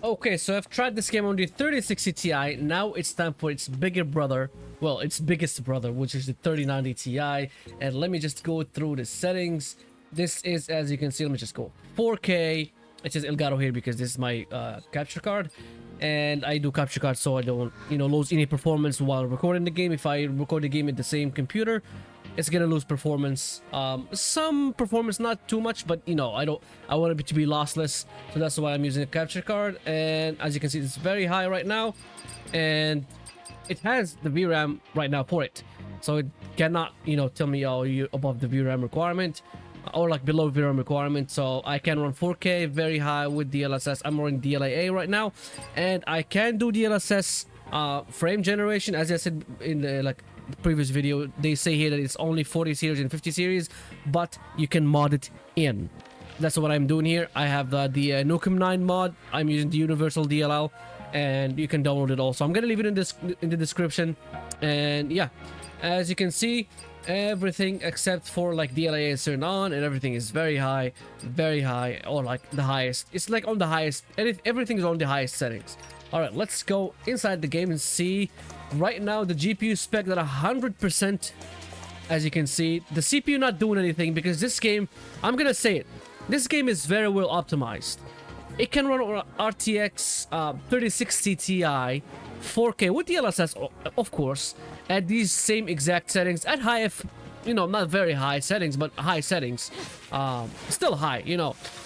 Okay, so I've tried this game on the 3060 Ti. Now it's time for its bigger brother, well, its biggest brother, which is the 3090 Ti. And let me just go through the settings. This is, as you can see, let me just go 4K. It says Elgato here because this is my capture card, and I do capture card so I don't, lose any performance while recording the game. If I record the game in the same computer, it's gonna lose performance, some performance, not too much, but I want it to be lossless, so that's why I'm using a capture card. And as you can see, it's very high right now, and it has the VRAM right now for it, so it cannot tell me, oh, you're above the VRAM requirement or like below VRAM requirement. So I can run 4K very high with DLSS. I'm running DLAA right now, and I can do DLSS frame generation. As I said in the previous video, they say here that it's only 40 series and 50 series, but you can mod it in. That's what I'm doing here. I have the Nukem 9 mod. I'm using the universal DLL, and you can download it also. I'm gonna leave it in the description. And yeah, as you can see, everything except for DLA is turned on, and everything is very high, or like the highest. It's like on the highest, and everything is on the highest settings. All right, let's go inside the game and see. Right now the GPU spec at 100%. As you can see, the CPU not doing anything because this game, I'm gonna say it, this game is very well optimized. It can run on RTX 3060 Ti 4K with DLSS, of course, at these same exact settings at high not very high settings, but high settings, still high.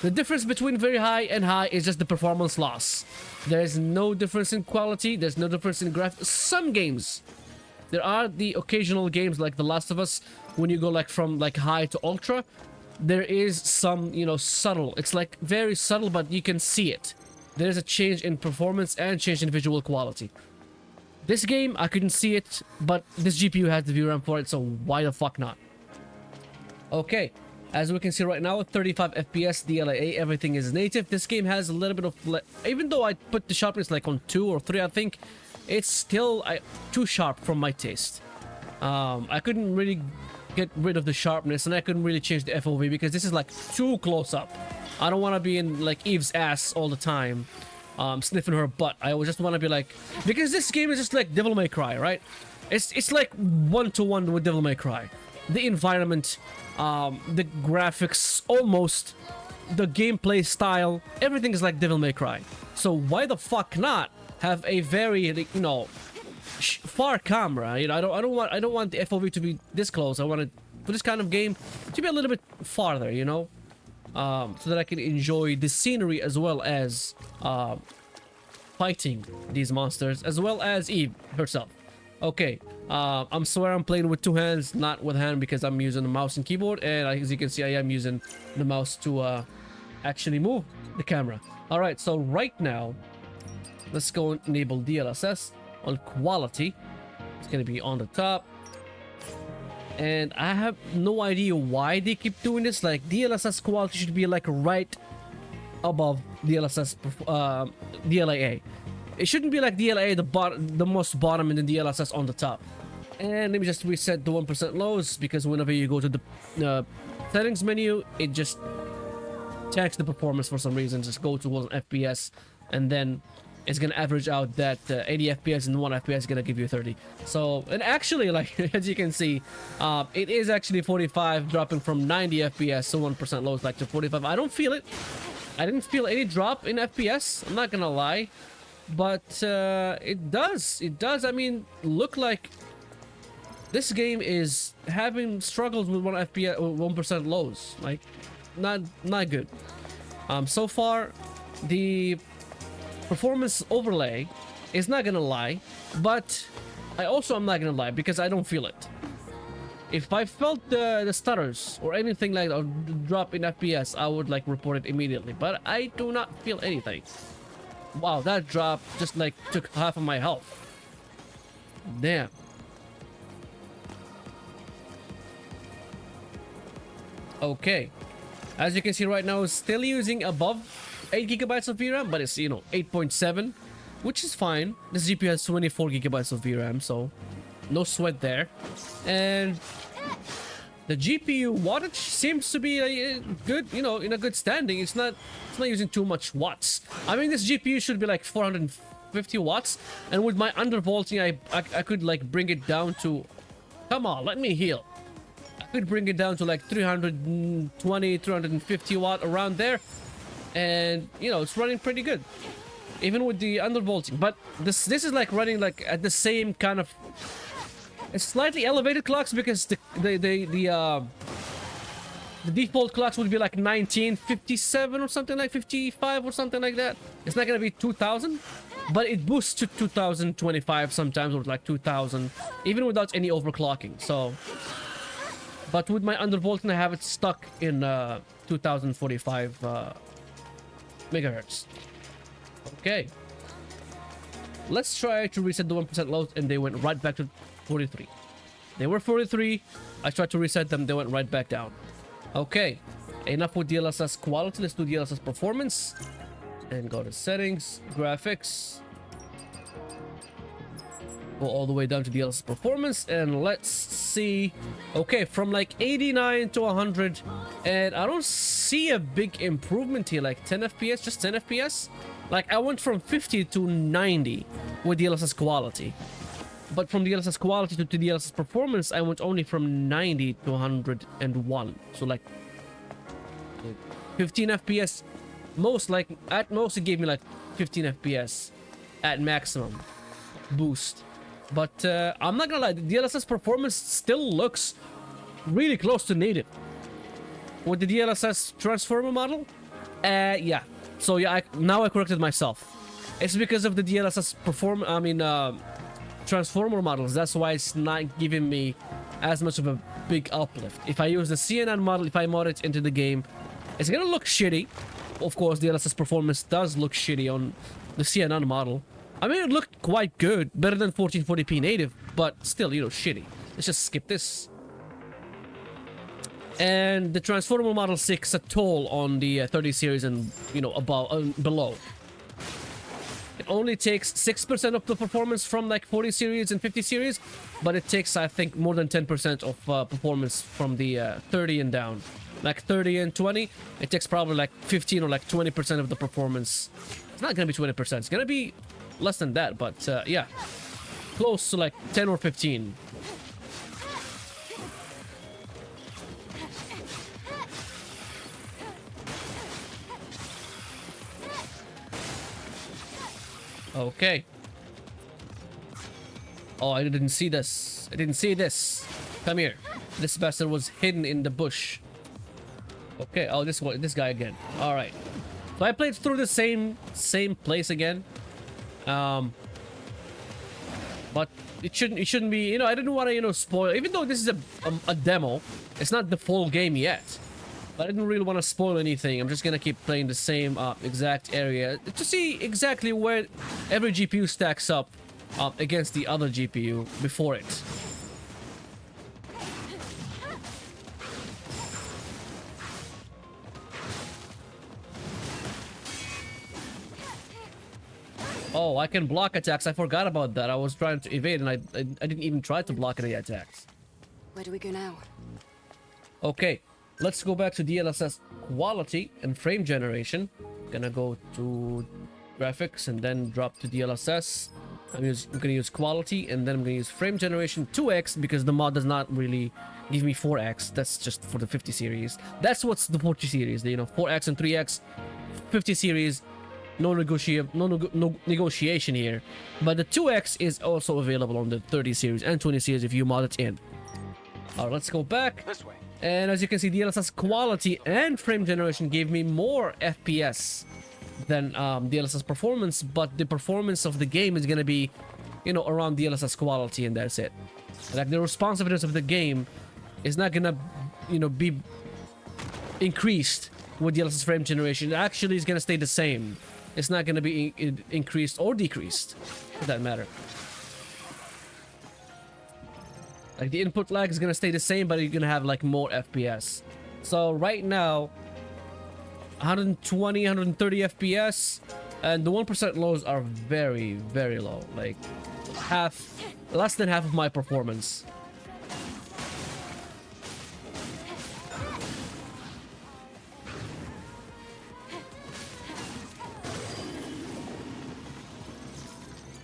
The difference between very high and high is just the performance loss. There's no difference in quality, there's no difference in graphics. Some games, there are the occasional games like The Last of Us, when you go from high to ultra, there is some subtle, it's very subtle, but you can see it. There's a change in performance and change in visual quality. This game, I couldn't see it, but this GPU has the VRAM for it, so why the fuck not? Okay, as we can see right now, 35 FPS DLAA, everything is native. This game has a little bit of, even though I put the sharpness on 2 or 3, I think, it's still too sharp for my taste. I couldn't really get rid of the sharpness, and I couldn't really change the FOV because this is too close up. I don't want to be in Eve's ass all the time, sniffing her butt. I just want to be because this game is just like Devil May Cry, right? It's like one-to-one with Devil May Cry. The environment, the graphics, almost the gameplay style, everything is like Devil May Cry. So why the fuck not have a very far camera? I don't want the FOV to be this close. I want it for this kind of game to be a little bit farther, so that I can enjoy the scenery as well as fighting these monsters, as well as Eve herself. Okay, I'm swear I'm playing with 2 hands, not with hand, because I'm using the mouse and keyboard, and as you can see, I am using the mouse to actually move the camera. All right, so right now, let's go and enable DLSS on quality. It's gonna be on the top. And I have no idea why they keep doing this. DLSS quality should be right above DLSS DLAA. It shouldn't be DLAA the most bottom, and then DLSS on the top. And let me just reset the 1% lows, because whenever you go to the settings menu, it just checks the performance for some reason. Just go to 1 FPS, and then it's gonna average out that 80 FPS, and 1 FPS is gonna give you 30. So, and actually, as you can see, it is actually 45, dropping from 90 FPS, so 1% low is to 45. I don't feel it. I didn't feel any drop in FPS, I'm not gonna lie, but it does. I mean, look like this game is having struggles with 1 FPS, 1% lows. Not good. So far, the performance overlay is not gonna lie, but I'm not gonna lie because I don't feel it. If I felt the stutters or anything or drop in FPS, I would report it immediately, but I do not feel anything. Wow, that drop just took half of my health. Damn. Okay, as you can see right now, it's still using above 8 gigabytes of VRAM, but it's 8.7, which is fine. This GPU has 24 gigabytes of VRAM, so no sweat there. And The GPU wattage seems to be good, you know, in a good standing. It's not using too much watts. I mean, this GPU should be like 450 watts, and with my undervolting, I could like bring it down to, come on, let me heal. I could bring it down to like 320, 350 watt around there, and you know, it's running pretty good, even with the undervolting. But this is like running like at the same kind of. It's slightly elevated clocks because the default clocks would be like 1957 or something, like 55 or something like that. It's not gonna be 2000, but it boosts to 2025 sometimes, or like 2000, even without any overclocking. So, but with my undervolting, I have it stuck in 2045 megahertz. Okay, let's try to reset the 1% loads, and they went right back to 43. They were 43. I tried to reset them. They went right back down. Okay, enough with DLSS quality. Let's do DLSS performance and go to settings, graphics. Go all the way down to DLSS performance, and let's see. Okay, from like 89 to 100, and I don't see a big improvement here. Like 10 FPS, just 10 FPS. Like I went from 50 to 90 with DLSS quality. But from DLSS quality to DLSS performance, I went only from 90 to 101. So like 15 FPS. At most it gave me like 15 FPS at maximum boost. But I'm not gonna lie, the DLSS performance still looks really close to native. With the DLSS transformer model, yeah. So yeah, now I corrected myself. It's because of the DLSS transformer models. That's why it's not giving me as much of a big uplift. If I use the CNN model, if I mod it into the game, it's gonna look shitty. Of course, the DLSS performance does look shitty on the CNN model. I mean, it looked quite good, better than 1440p native, but still, you know, shitty. Let's just skip this. And the transformer model 6 a toll on the 30 series and, you know, above below. It only takes 6% of the performance from like 40 series and 50 series, but it takes, I think, more than 10% of performance from the 30 and down. Like 30 and 20, it takes probably like 15 or like 20% of the performance. It's not gonna be 20%, it's gonna be less than that, but yeah, close to like 10 or 15. Okay. Oh, I didn't see this. I didn't see this. Come here. This bastard was hidden in the bush. Okay. Oh, this guy again. All right. So I played through the same place again. But it shouldn't be. You know, I didn't want to, you know, spoil. Even though this is a demo, it's not the full game yet. But I didn't really want to spoil anything. I'm just gonna keep playing the same exact area to see exactly where every GPU stacks up against the other GPU before it. Oh, I can block attacks. I forgot about that. I was trying to evade, and I didn't even try to block any attacks. Where do we go now? Okay. Let's go back to DLSS quality and frame generation. Gonna go to graphics and then drop to DLSS. I'm gonna use quality, and then I'm gonna use frame generation 2x because the mod does not really give me 4x. That's just for the 50 series. That's what's the 40 series. You know, 4x and 3x, 50 series. No negotiation here. But the 2x is also available on the 30 series and 20 series if you mod it in. Alright, let's go back. This way. And as you can see, DLSS quality and frame generation gave me more FPS than DLSS performance, but the performance of the game is gonna be, you know, around DLSS quality, and that's it. Like the responsiveness of the game is not gonna, you know, be increased with DLSS frame generation. It actually is gonna stay the same. It's not gonna be increased or decreased, for that matter. Like the input lag is gonna stay the same, but you're gonna have like more FPS. So right now, 120, 130 FPS, and the 1% lows are very, very low. Like less than half of my performance.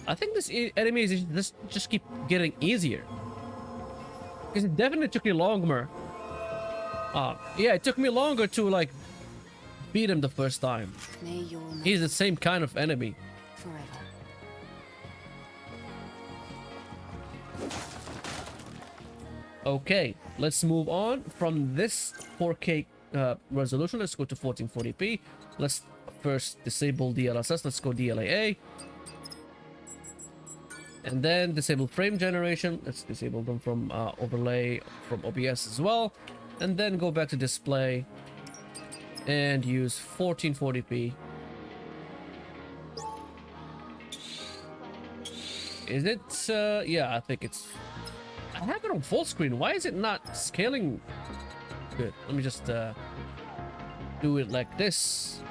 I think this enemy is just keep getting easier. Because it definitely took me longer. Yeah, it took me longer to like beat him the first time. He's the same kind of enemy. Forever. Okay, let's move on from this 4K resolution. Let's go to 1440p. Let's first disable DLSS. Let's go DLAA. And then disable frame generation. Let's disable them from overlay from OBS as well. And then go back to display and use 1440p. Is it? Yeah, I think it's... I have it on full screen. Why is it not scaling good? Let me just do it like this.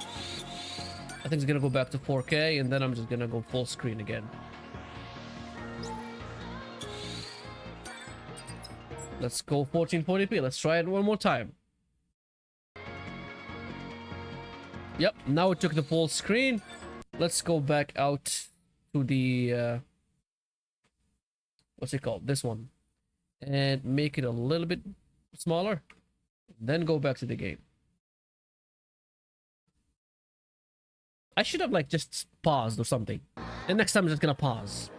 I think it's gonna go back to 4K, and then I'm just gonna go full screen again. Let's go 1440p. Let's try it one more time. Yep, now it took the full screen. Let's go back out to the what's it called? This one. And make it a little bit smaller. Then go back to the game. I should have like just paused or something. And next time I'm just gonna pause.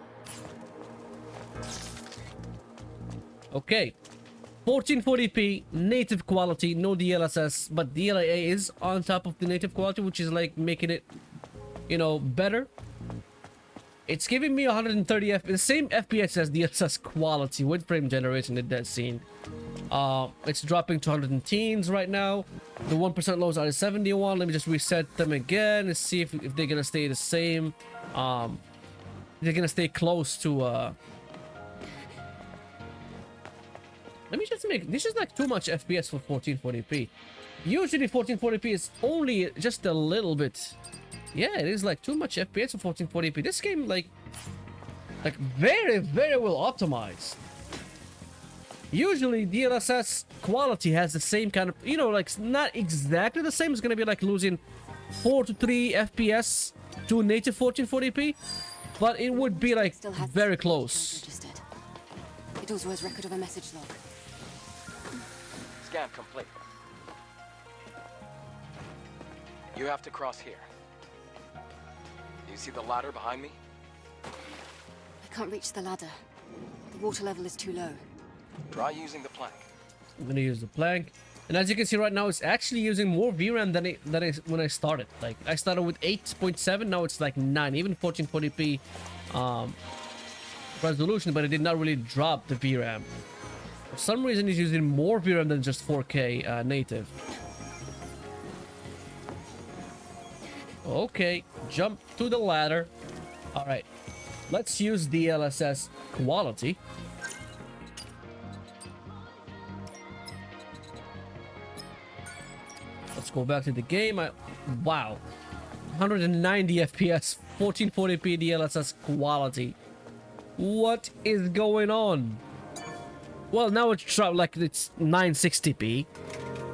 Okay. 1440p, native quality, no DLSS, but DLAA is on top of the native quality, which is like making it, you know, better. It's giving me 130 the same FPS as DLSS quality with frame generation in that scene. It's dropping to 110s right now. The 1% lows are at 71. Let me just reset them again and see if they're gonna stay the same. They're gonna stay close to let me just make this is like too much FPS for 1440p. Usually 1440p is only just a little bit. Yeah, it is like too much FPS for 1440p. This game like very well optimized. Usually DLSS quality has the same kind of, you know, like not exactly the same. It's gonna be like losing 4 to 3 FPS to native 1440p, but it would be like very close. It also has record of a message log. Scan complete. You have to cross here. Do you see the ladder behind me? I can't reach the ladder. The water level is too low. Try using the plank. I'm gonna use the plank, and as you can see right now, it's actually using more VRAM than when I started. Like I started with 8.7, now it's like 9, even 1440p resolution, but it did not really drop the VRAM. For some reason, it's using more VRAM than just 4K native. Okay, jump to the ladder. All right, let's use DLSS quality. Let's go back to the game. Wow, 190 FPS, 1440p DLSS quality. What is going on? Well, now it's like it's 960p.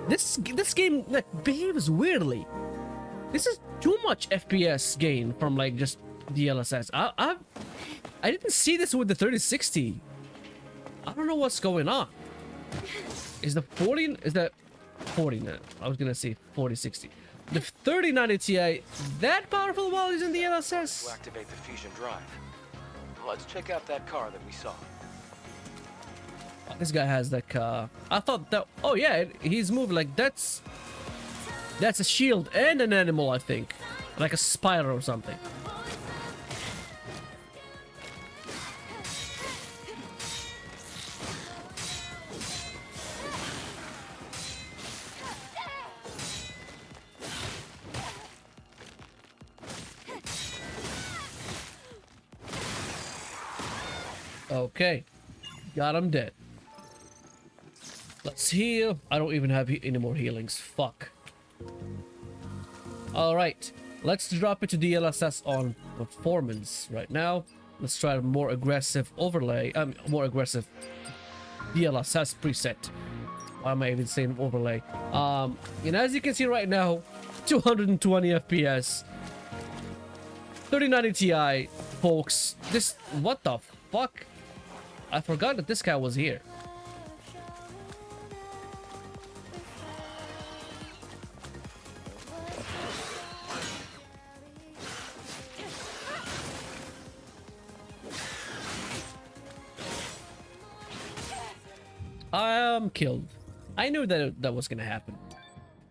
This game like behaves weirdly. This is too much FPS gain from like just DLSS. I didn't see this with the 3060. I don't know what's going on. Is the 40? Is that 40? I was gonna say 4060. The 3090 Ti that powerful while using DLSS? To activate the fusion drive. Let's check out that car that we saw. Oh, this guy has like I thought that. Oh yeah, he's moving like that's a shield and an animal, I think, like a spider or something. Okay, got him dead. Let's heal. I don't even have any more healings. Fuck. All right, let's drop it to DLSS on performance right now. Let's try a more aggressive overlay. More aggressive DLSS preset. Why am I even saying overlay? And as you can see right now, 220 FPS, 3090 Ti, folks. This... What the fuck? I forgot that this guy was here. I am killed. I knew that that was gonna happen.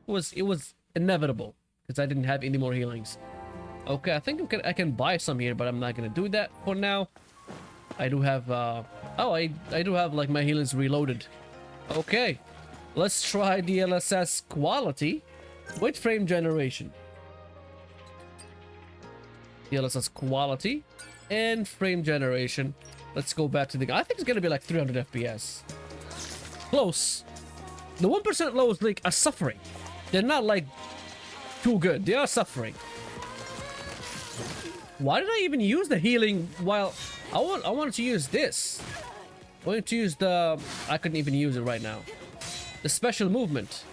It was inevitable because I didn't have any more healings. Okay, I think I can buy some here, but I'm not gonna do that for now. I do have I do have like my healings reloaded. Okay, let's try DLSS Quality with frame generation. DLSS Quality and frame generation. Let's go back to the... I think it's gonna be like 300 FPS. Close. The 1% lows like are suffering. They're not like too good. They are suffering. Why did I even use the healing while I wanted to use this? I wanted to use the... I couldn't even use it right now. The special movement.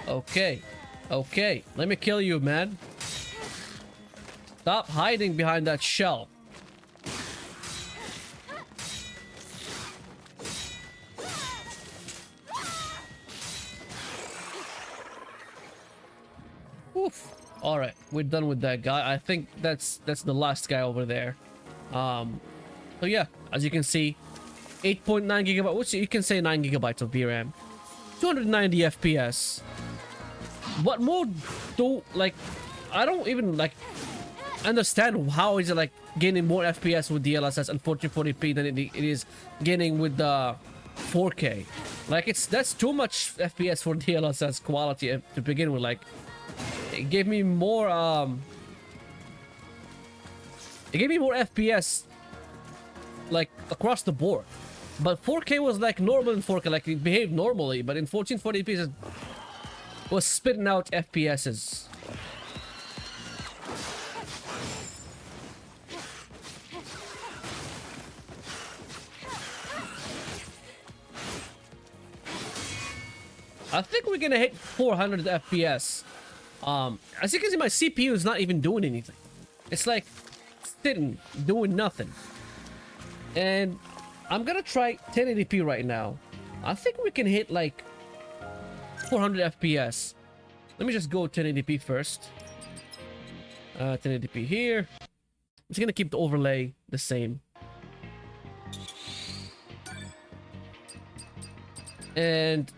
Okay. Okay. Let me kill you, man. Stop hiding behind that shell. Oof. All right, we're done with that guy. I think that's the last guy over there. So yeah, as you can see, 8.9 gigabyte, which you can say 9 gigabytes of VRAM, 290 FPS. What more do, like, I don't even like understand how is it like gaining more FPS with DLSS and 1440p than it is gaining with the 4K. Like, that's too much FPS for DLSS quality to begin with. Like, it gave me more FPS like across the board, but 4K was like normal in 4K, like it behaved normally, but in 1440p it was spitting out FPSs. I think we're gonna hit 400 FPS. As you can see, my CPU is not even doing anything. It's like sitting, doing nothing. And I'm gonna try 1080p right now. I think we can hit like 400 FPS. Let me just go 1080p first. 1080p here. I'm just gonna keep the overlay the same. And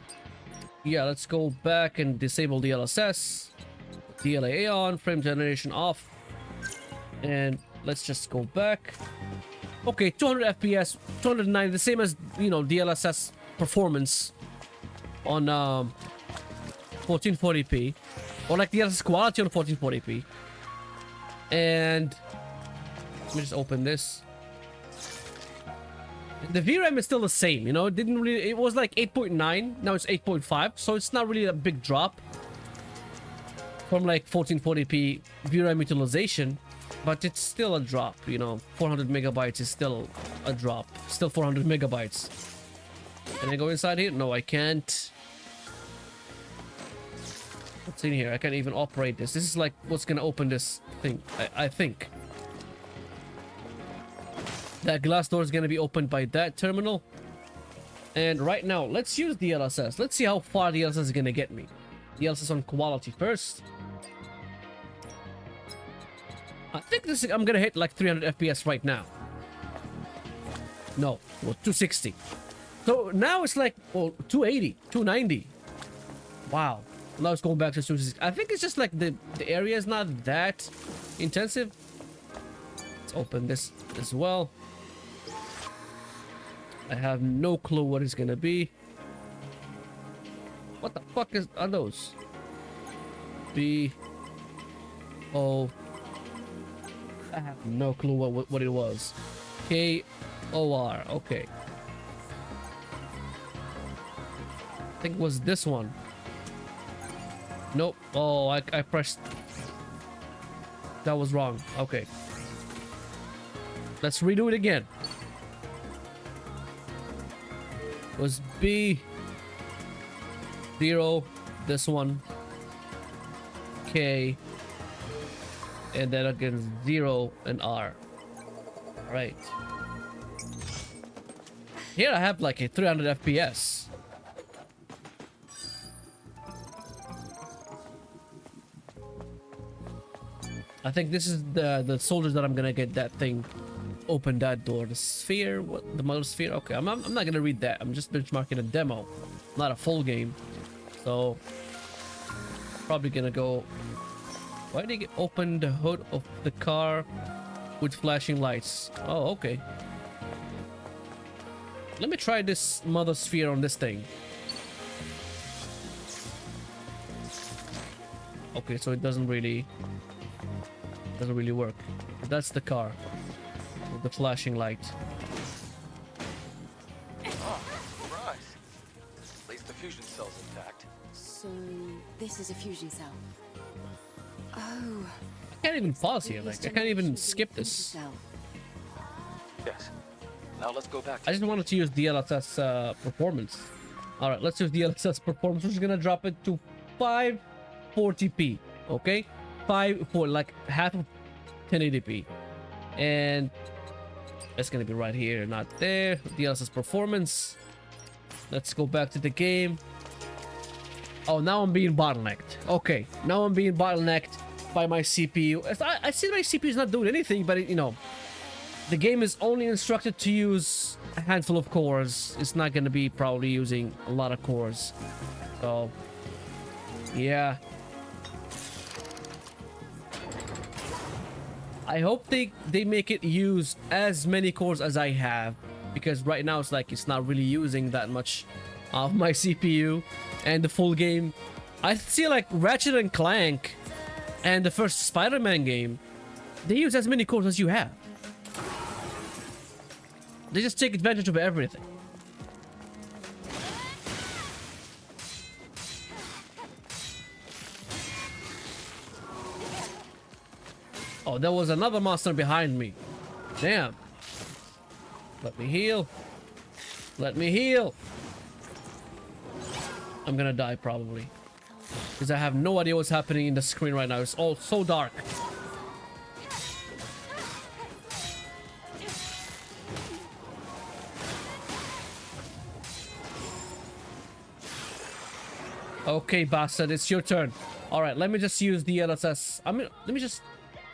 yeah, let's go back and disable DLSS. DLA on, frame generation off. And let's just go back. Okay, 200 FPS, 290, the same as, you know, DLSS performance on 1440p, or like DLSS quality on 1440p. And let me just open this. The VRAM is still the same, you know. It didn't really, it was like 8.9, now it's 8.5, so it's not really a big drop from like 1440p VRAM utilization. But it's still a drop, you know. 400 megabytes is still a drop. Still 400 megabytes. Can I go inside here? No, I can't. What's in here? I can't even operate this. This is like what's gonna open this thing, I think. That glass door is gonna be opened by that terminal. And right now, let's use DLSS. Let's see how far DLSS is gonna get me. DLSS on quality first. I think this I'm gonna hit like 300 FPS right now. No, well, 260. So now it's like, well, 280, 290. Wow. Now it's going back to 260. I think it's just like the area is not that intensive. Let's open this as well. I have no clue what it's gonna be. What the fuck are those? B-O... I have no clue what it was. K-O-R. Okay. I think it was this one. Nope. Oh, I pressed. That was wrong. Okay. Let's redo it again. was B 0, this one K, and then again 0 and R. All right. Here I have like a 300 FPS. I think this is the soldiers that I'm gonna get that thing. Open that door. The sphere, what, the mother sphere? Okay, I'm not gonna read that. I'm just benchmarking a demo, not a full game. So probably gonna go. Why did they open the hood of the car with flashing lights? Oh, okay. Let me try this mother sphere on this thing. Okay, so it doesn't really work. That's the car with the flashing light. Oh, surprise. At least the fusion cell's intact. So, this is a fusion cell. Oh. I can't even pause here. Like, I can't even skip this. Cell. Yes. Now let's go back to I just wanted to use DLSS performance. All right, let's use DLSS performance. We're just gonna drop it to 540p. Okay, 540, like half of 1080p, and it's gonna be right here, not there. DLSS performance. Let's go back to the game. Oh, now I'm being bottlenecked. Okay, now I'm being bottlenecked by my CPU. I see my CPU is not doing anything, but it, you know, the game is only instructed to use a handful of cores. It's not gonna be probably using a lot of cores. So, yeah. I hope they make it use as many cores as I have, because right now it's like it's not really using that much of my CPU. And the full game, I see like Ratchet and Clank and the first Spider-Man game, they use as many cores as you have. They just take advantage of everything. Oh, there was another monster behind me. Damn. Let me heal. Let me heal. I'm gonna die probably, because I have no idea what's happening in the screen right now. It's all so dark. Okay, bastard, it's your turn. All right, let me just use the DLSS.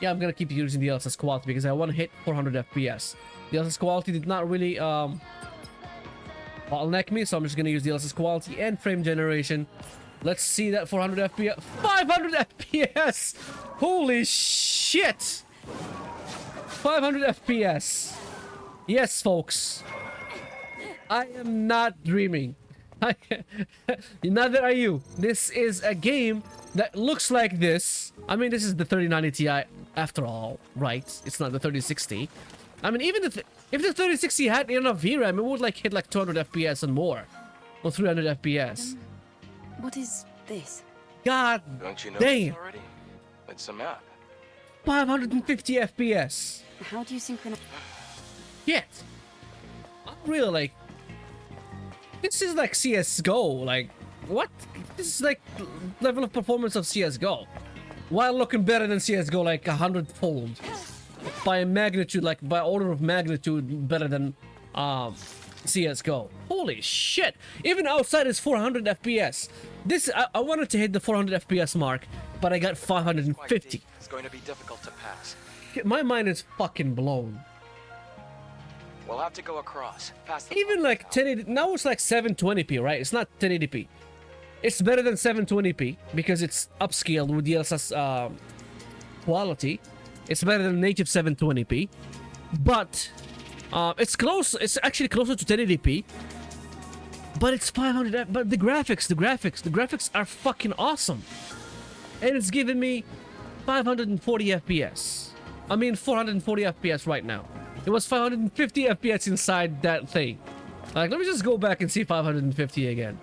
Yeah, I'm gonna keep using the DLSS Quality because I want to hit 400 FPS. The DLSS Quality did not really bottleneck me, so I'm just gonna use the DLSS Quality and frame generation. Let's see that 400 FPS. 500 FPS! Holy shit! 500 FPS. Yes, folks. I am not dreaming. Neither are you. This is a game that looks like this. I mean, this is the 3090 Ti after all, right? It's not the 3060. I mean, even if the 3060 had enough VRAM, it would like hit like 200 FPS and more, or 300 FPS. What is this? God Don't you know damn! this already? It's a map. 550 FPS. How do you synchronize? Yet, I'm really like, this is like CS:GO. Like, what? This is like level of performance of CS:GO, while looking better than CS:GO like 100-fold, by a magnitude, like by order of magnitude better than CS:GO. Holy shit! Even outside is 400 FPS. This I wanted to hit the 400 FPS mark, but I got 550. It's going to be difficult to pass. My mind is fucking blown. We'll have to go across. Past the Even like 1080, now it's like 720p, right? It's not 1080p. It's better than 720p because it's upscaled with DLSS quality. It's better than native 720p, but it's close. It's actually closer to 1080p. But it's 500. But the graphics are fucking awesome, and it's giving me 540 FPS. I mean 440 FPS right now. It was 550 FPS inside that thing. Like, let me just go back and see 550 again.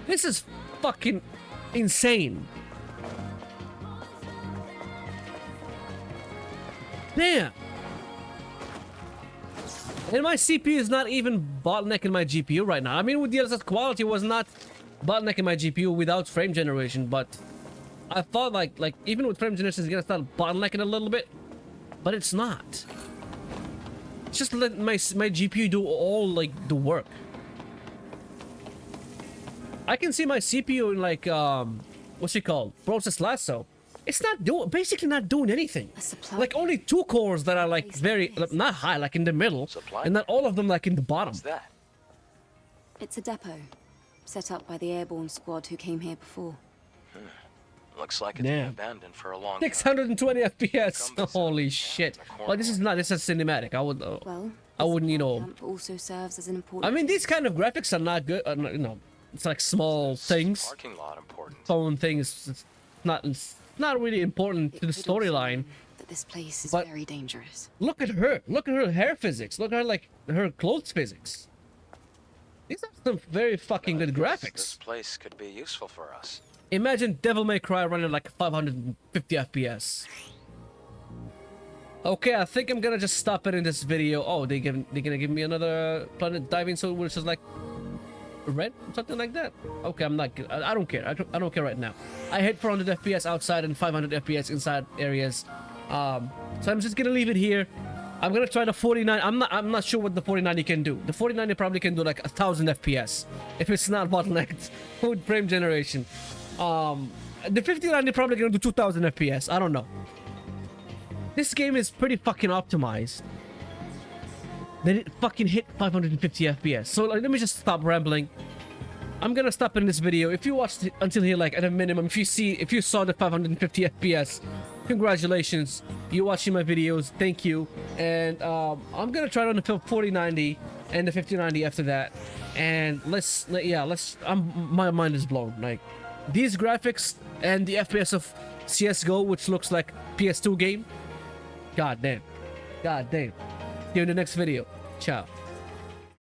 This is fucking insane. Damn. And my CPU is not even bottlenecking my GPU right now. I mean, with DLSS Quality was not bottlenecking my GPU without frame generation, but I thought like even with frame generation it's gonna start bottlenecking a little bit, but it's not. It's just let my GPU do all like the work. I can see my CPU in like what's it called? Process Lasso. It's not doing, basically not doing anything. Like only 2 cores that are like very, not high, like in the middle, and not all of them like in the bottom. What's that? It's a depot, set up by the airborne squad who came here before. Looks like it's been abandoned for a long time. 620 FPS. Holy shit. Well, this is cinematic. I wouldn't, you know. Camp also serves as an important. I mean, these kind of graphics are not good. You know, it's like small things. Parking lot important. Phone things. It's not really important to the storyline. That this place is But very dangerous. look at her. Look at her hair physics. Look at her, like her clothes physics. These are some very fucking good graphics. This place could be useful for us. Imagine Devil May Cry running like 550 FPS. Okay, I think I'm gonna just stop it in this video. Oh, they're gonna give me another planet diving suit, which is like red, something like that. Okay, I'm not. I don't care. I don't care right now. I hit 400 FPS outside and 500 FPS inside areas. So I'm just gonna leave it here. I'm gonna try the 4090. I'm not sure what the 4090 can do. The 4090 probably can do like 1000 FPS if it's not bottlenecked with frame generation. The 5090 probably gonna do 2000 FPS. I don't know. This game is pretty fucking optimized. Then it fucking hit 550 FPS. So like, let me just stop rambling. I'm gonna stop in this video. If you watched it until here, like at a minimum, if you saw the 550 FPS, congratulations. You're watching my videos. Thank you. And I'm gonna try it on the 4090 and the 5090 after that. And my mind is blown. Like these graphics and the FPS of CSGO, which looks like PS2 game. God damn. God damn. See you in the next video. Ciao.